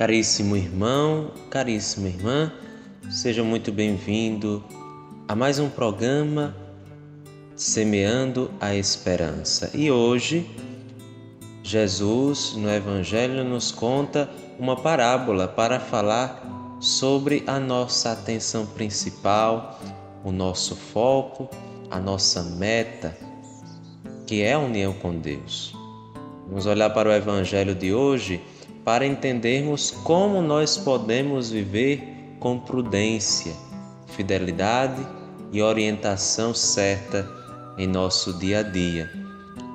Caríssimo irmão, caríssima irmã, seja muito bem-vindo a mais um programa Semeando a Esperança. E hoje, Jesus, no Evangelho, nos conta uma parábola para falar sobre a nossa atenção principal, o nosso foco, a nossa meta, que é a união com Deus. Vamos olhar para o Evangelho de hoje para entendermos como nós podemos viver com prudência, fidelidade e orientação certa em nosso dia a dia.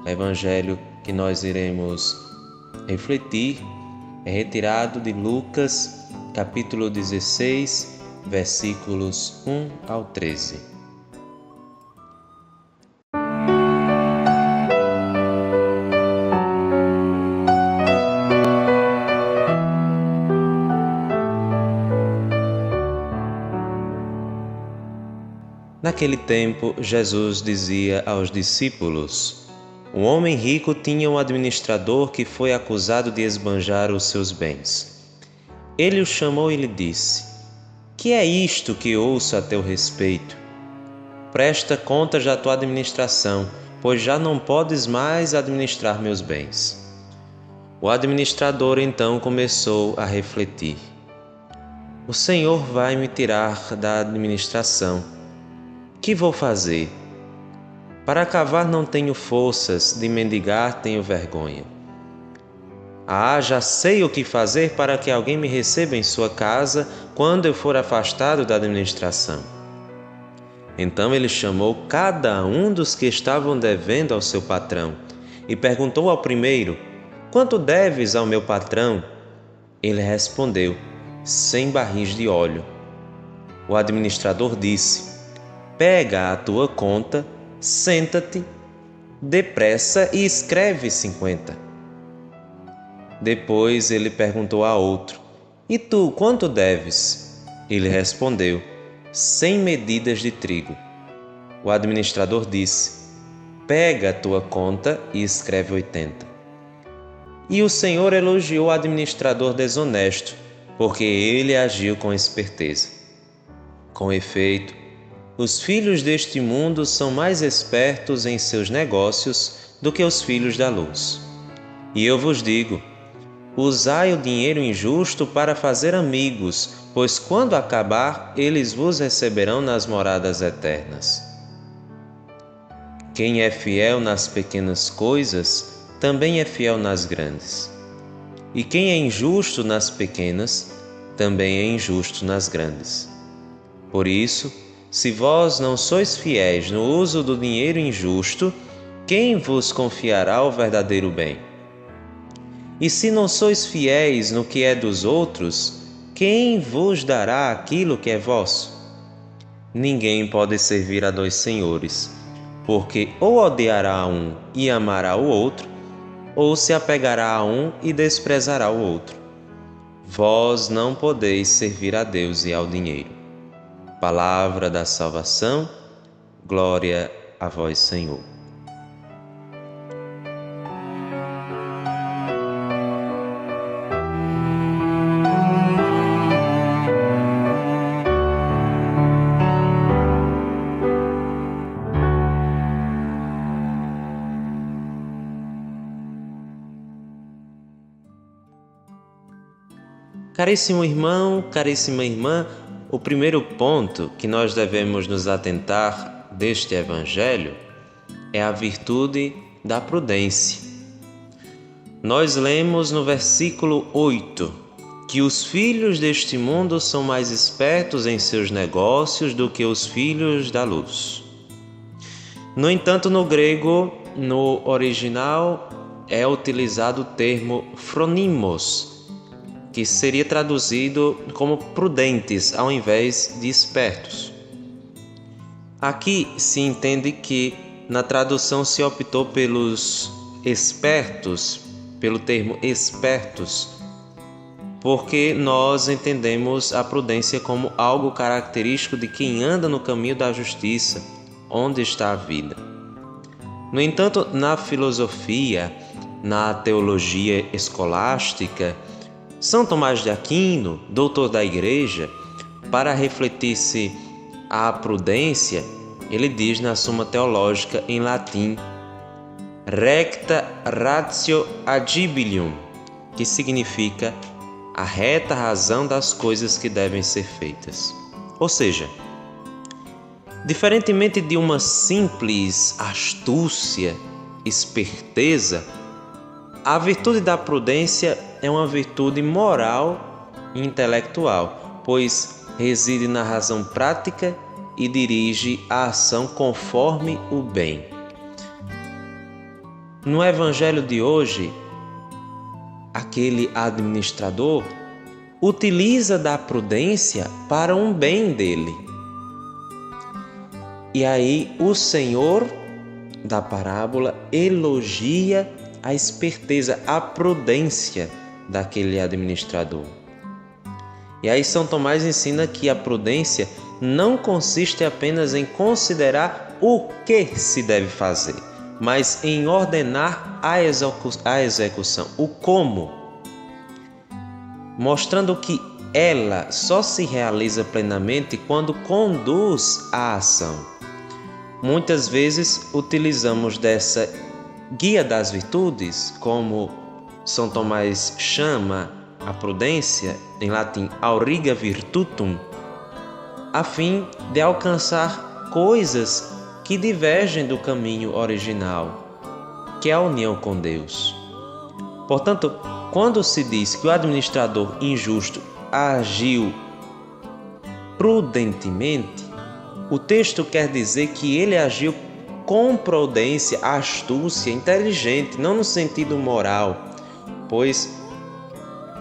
O Evangelho que nós iremos refletir é retirado de Lucas, capítulo 16, versículos 1 ao 13. Naquele tempo, Jesus dizia aos discípulos: um homem rico tinha um administrador que foi acusado de esbanjar os seus bens. Ele o chamou e lhe disse: que é isto que ouço a teu respeito? Presta contas da tua administração, pois já não podes mais administrar meus bens. O administrador então começou a refletir: o Senhor vai me tirar da administração. Que vou fazer? Para cavar não tenho forças, de mendigar tenho vergonha. Já sei o que fazer para que alguém me receba em sua casa quando eu for afastado da administração. Então ele chamou cada um dos que estavam devendo ao seu patrão e perguntou ao primeiro: quanto deves ao meu patrão? Ele respondeu: 100 barris de óleo. O administrador disse: pega a tua conta, senta-te, depressa e escreve 50. Depois ele perguntou a outro: e tu, quanto deves? Ele respondeu: 100 medidas de trigo. O administrador disse: pega a tua conta e escreve 80. E o Senhor elogiou o administrador desonesto, porque ele agiu com esperteza. Com efeito, os filhos deste mundo são mais espertos em seus negócios do que os filhos da luz. E eu vos digo: usai o dinheiro injusto para fazer amigos, pois quando acabar, eles vos receberão nas moradas eternas. Quem é fiel nas pequenas coisas, também é fiel nas grandes. E quem é injusto nas pequenas, também é injusto nas grandes. Por isso, se vós não sois fiéis no uso do dinheiro injusto, quem vos confiará o verdadeiro bem? E se não sois fiéis no que é dos outros, quem vos dará aquilo que é vosso? Ninguém pode servir a dois senhores, porque ou odiará um e amará o outro, ou se apegará a um e desprezará o outro. Vós não podeis servir a Deus e ao dinheiro. Palavra da salvação, glória a vós, Senhor. Caríssimo irmão, caríssima irmã, o primeiro ponto que nós devemos nos atentar deste Evangelho é a virtude da prudência. Nós lemos no versículo 8 que os filhos deste mundo são mais espertos em seus negócios do que os filhos da luz. No entanto, no grego, no original, é utilizado o termo phronimos, que seria traduzido como prudentes ao invés de espertos. Aqui se entende que na tradução se optou pelos espertos, pelo termo espertos, porque nós entendemos a prudência como algo característico de quem anda no caminho da justiça, onde está a vida. No entanto, na filosofia, na teologia escolástica, São Tomás de Aquino, doutor da Igreja, para refletir-se a prudência, ele diz na Suma Teológica em latim: recta ratio agibilium, que significa a reta razão das coisas que devem ser feitas. Ou seja, diferentemente de uma simples astúcia, esperteza, a virtude da prudência é uma virtude moral e intelectual, pois reside na razão prática e dirige a ação conforme o bem. No Evangelho de hoje, aquele administrador utiliza da prudência para um bem dele. E aí o Senhor da parábola elogia a esperteza, a prudência daquele administrador. E aí São Tomás ensina que a prudência não consiste apenas em considerar o que se deve fazer, mas em ordenar a execução, o como, mostrando que ela só se realiza plenamente quando conduz à ação. Muitas vezes utilizamos dessa guia das virtudes, como São Tomás chama a prudência, em latim auriga virtutum, a fim de alcançar coisas que divergem do caminho original, que é a união com Deus. Portanto, quando se diz que o administrador injusto agiu prudentemente, o texto quer dizer que ele agiu com prudência, astúcia, inteligente, não no sentido moral, pois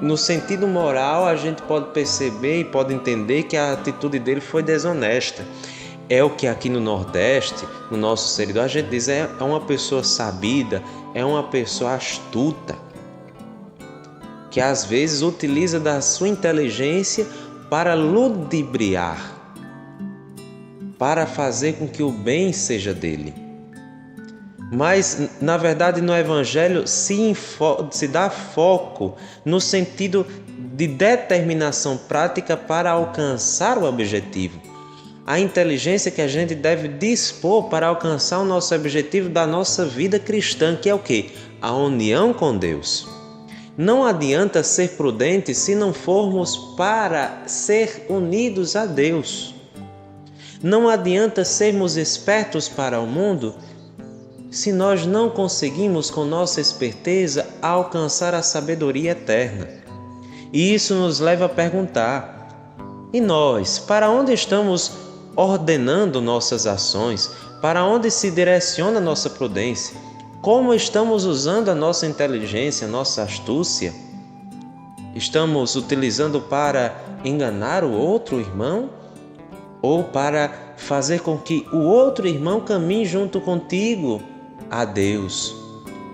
no sentido moral a gente pode perceber e pode entender que a atitude dele foi desonesta. É o que aqui no Nordeste, no nosso servidor, a gente diz é uma pessoa sabida, é uma pessoa astuta, que às vezes utiliza da sua inteligência para ludibriar, para fazer com que o bem seja dele. Mas, na verdade, no Evangelho se dá foco no sentido de determinação prática para alcançar o objetivo. A inteligência que a gente deve dispor para alcançar o nosso objetivo da nossa vida cristã, que é o quê? A união com Deus. Não adianta ser prudente se não formos para ser unidos a Deus. Não adianta sermos espertos para o mundo se nós não conseguimos, com nossa esperteza, alcançar a sabedoria eterna. E isso nos leva a perguntar: e nós, para onde estamos ordenando nossas ações? Para onde se direciona nossa prudência? Como estamos usando a nossa inteligência, a nossa astúcia? Estamos utilizando para enganar o outro irmão? Ou para fazer com que o outro irmão caminhe junto contigo a Deus?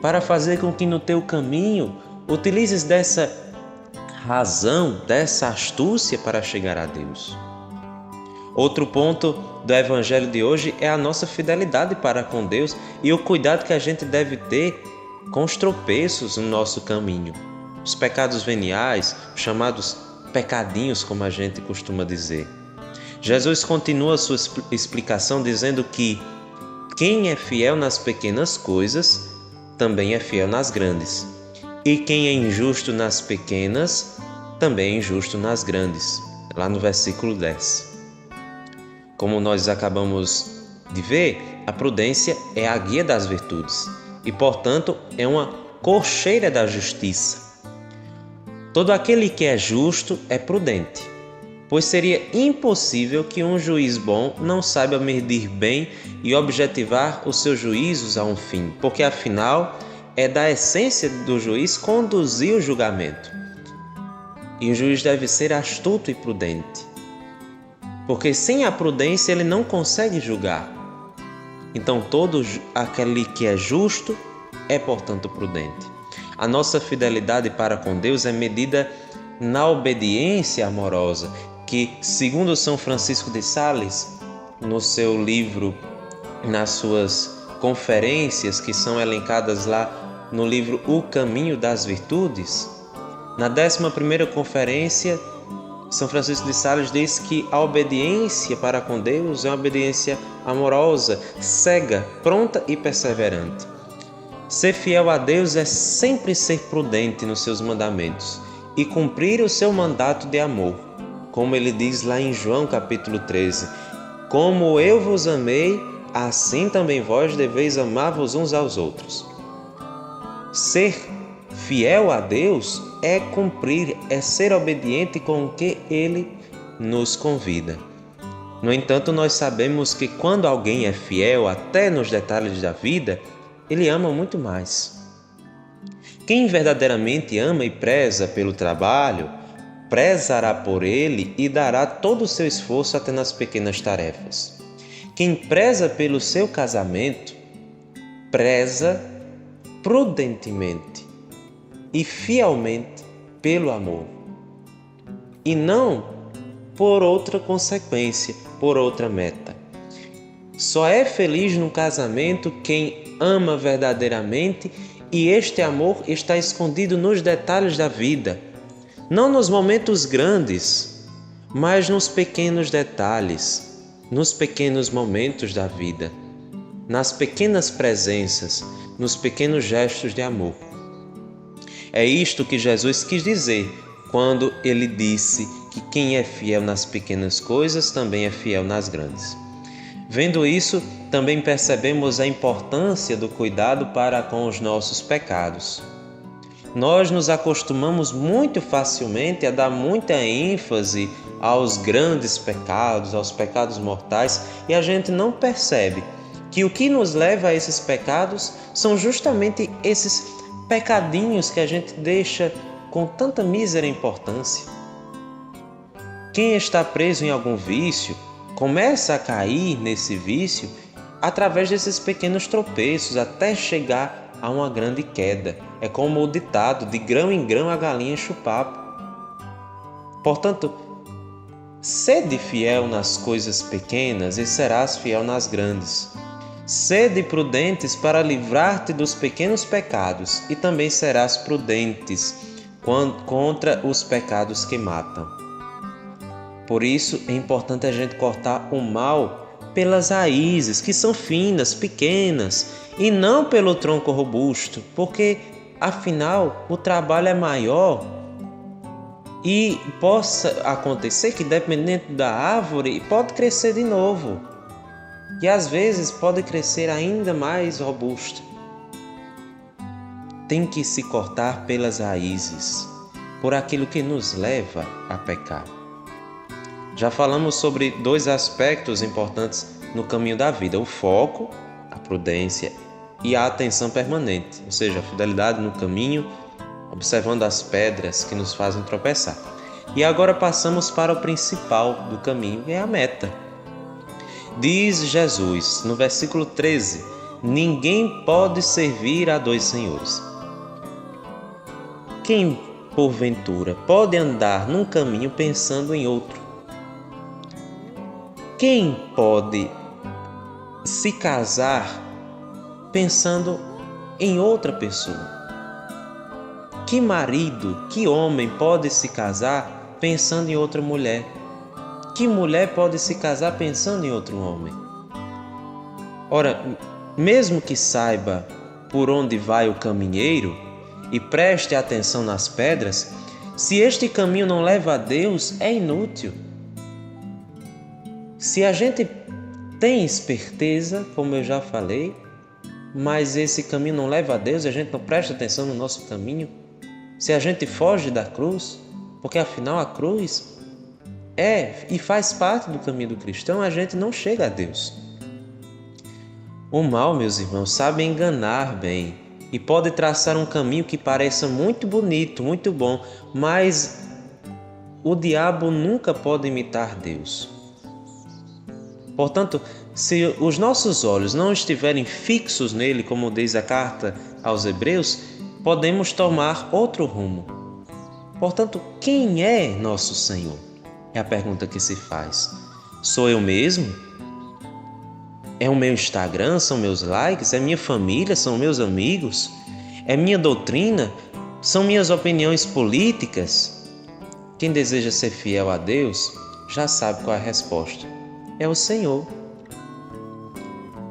Para fazer com que no teu caminho utilizes dessa razão, dessa astúcia para chegar a Deus. Outro ponto do Evangelho de hoje é a nossa fidelidade para com Deus e o cuidado que a gente deve ter com os tropeços no nosso caminho. Os pecados veniais, chamados pecadinhos, como a gente costuma dizer. Jesus continua sua explicação dizendo que quem é fiel nas pequenas coisas, também é fiel nas grandes. E quem é injusto nas pequenas, também é injusto nas grandes. Lá no versículo 10. Como nós acabamos de ver, a prudência é a guia das virtudes e, portanto, é uma cocheira da justiça. Todo aquele que é justo é prudente, pois seria impossível que um juiz bom não saiba medir bem e objetivar os seus juízos a um fim, porque afinal é da essência do juiz conduzir o julgamento. E o juiz deve ser astuto e prudente, porque sem a prudência ele não consegue julgar. Então todo aquele que é justo é, portanto, prudente. A nossa fidelidade para com Deus é medida na obediência amorosa, que, segundo São Francisco de Sales, no seu livro, nas suas conferências que são elencadas lá no livro O Caminho das Virtudes, Na 11ª conferência, São Francisco de Sales diz que a obediência para com Deus é uma obediência amorosa, cega, pronta e perseverante. Ser fiel a Deus é sempre ser prudente nos seus mandamentos e cumprir o seu mandato de amor, como ele diz lá em João capítulo 13. Como eu vos amei, assim também vós deveis amar-vos uns aos outros. Ser fiel a Deus é cumprir, é ser obediente com o que Ele nos convida. No entanto, nós sabemos que quando alguém é fiel até nos detalhes da vida, ele ama muito mais. Quem verdadeiramente ama e preza pelo trabalho, prezará por ele e dará todo o seu esforço até nas pequenas tarefas. Quem preza pelo seu casamento, preza prudentemente e fielmente pelo amor, e não por outra consequência, por outra meta. Só é feliz no casamento quem ama verdadeiramente e este amor está escondido nos detalhes da vida, não nos momentos grandes, mas nos pequenos detalhes, nos pequenos momentos da vida, nas pequenas presenças, nos pequenos gestos de amor. É isto que Jesus quis dizer quando ele disse que quem é fiel nas pequenas coisas também é fiel nas grandes. Vendo isso, também percebemos a importância do cuidado para com os nossos pecados. Nós nos acostumamos muito facilmente a dar muita ênfase aos grandes pecados, aos pecados mortais, e a gente não percebe que o que nos leva a esses pecados são justamente esses pecadinhos que a gente deixa com tanta mísera importância. Quem está preso em algum vício começa a cair nesse vício através desses pequenos tropeços até chegar a uma grande queda. É como o ditado: de grão em grão a galinha enche o papo. Portanto, sede fiel nas coisas pequenas e serás fiel nas grandes. Sede prudentes para livrar-te dos pequenos pecados e também serás prudentes contra os pecados que matam. Por isso é importante a gente cortar o mal pelas raízes, que são finas, pequenas, e não pelo tronco robusto, porque afinal o trabalho é maior e possa acontecer que, dependendo da árvore, pode crescer de novo. E às vezes pode crescer ainda mais robusta. Tem que se cortar pelas raízes, por aquilo que nos leva a pecar. Já falamos sobre 2 aspectos importantes no caminho da vida: o foco, a prudência, e a atenção permanente, ou seja, a fidelidade no caminho, observando as pedras que nos fazem tropeçar. E agora passamos para o principal do caminho, que é a meta. Diz Jesus, no versículo 13, ninguém pode servir a 2 senhores. Quem, porventura, pode andar num caminho pensando em outro? Quem pode se casar pensando em outra pessoa? Que marido, que homem pode se casar pensando em outra mulher? Que mulher pode se casar pensando em outro homem? Ora, mesmo que saiba por onde vai o caminheiro e preste atenção nas pedras, se este caminho não leva a Deus, é inútil. Se a gente tem esperteza, como eu já falei, mas esse caminho não leva a Deus, a gente não presta atenção no nosso caminho, se a gente foge da cruz, porque afinal a cruz é e faz parte do caminho do cristão, a gente não chega a Deus. O mal, meus irmãos, sabe enganar bem e pode traçar um caminho que pareça muito bonito, muito bom, mas o diabo nunca pode imitar Deus. Portanto, se os nossos olhos não estiverem fixos nele, como diz a carta aos Hebreus, podemos tomar outro rumo. Portanto, quem é nosso Senhor? É a pergunta que se faz. Sou eu mesmo? É o meu Instagram? São meus likes? É minha família? São meus amigos? É minha doutrina? São minhas opiniões políticas? Quem deseja ser fiel a Deus já sabe qual é a resposta. É o Senhor.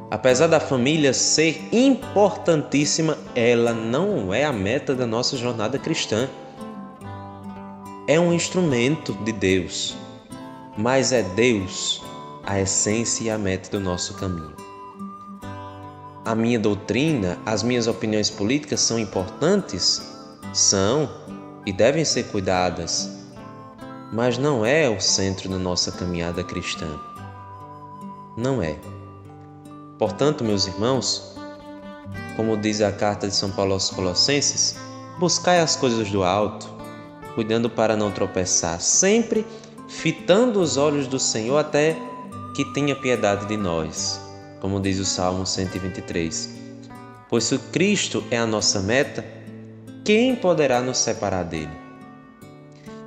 Apesar da família ser importantíssima, ela não é a meta da nossa jornada cristã. É um instrumento de Deus, mas é Deus a essência e a meta do nosso caminho. A minha doutrina, as minhas opiniões políticas são importantes? São e devem ser cuidadas, mas não é o centro da nossa caminhada cristã. Não é. Portanto, meus irmãos, como diz a carta de São Paulo aos Colossenses, buscai as coisas do alto, cuidando para não tropeçar, sempre fitando os olhos do Senhor até que tenha piedade de nós, como diz o Salmo 123. Pois se Cristo é a nossa meta, quem poderá nos separar dele?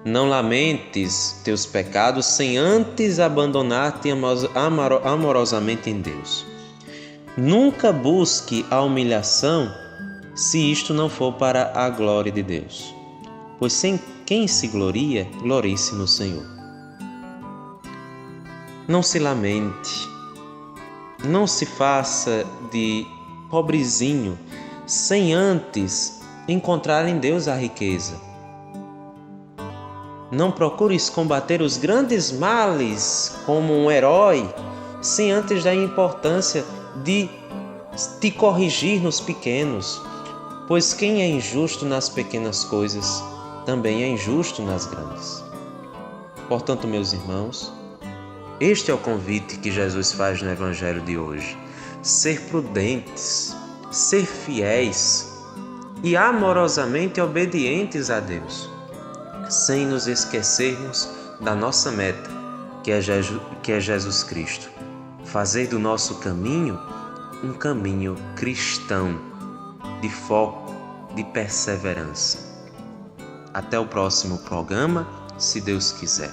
Não lamentes teus pecados sem antes abandonar-te amorosamente em Deus. Nunca busque a humilhação se isto não for para a glória de Deus. Pois sem quem se gloria, glorie-se no Senhor. Não se lamente, não se faça de pobrezinho sem antes encontrar em Deus a riqueza. Não procures combater os grandes males como um herói sem antes dar importância de te corrigir nos pequenos, pois quem é injusto nas pequenas coisas também é injusto nas grandes. Portanto, meus irmãos, este é o convite que Jesus faz no Evangelho de hoje: ser prudentes, ser fiéis e amorosamente obedientes a Deus, sem nos esquecermos da nossa meta, que é Jesus Cristo. Fazer do nosso caminho um caminho cristão, de foco, de perseverança. Até o próximo programa, se Deus quiser.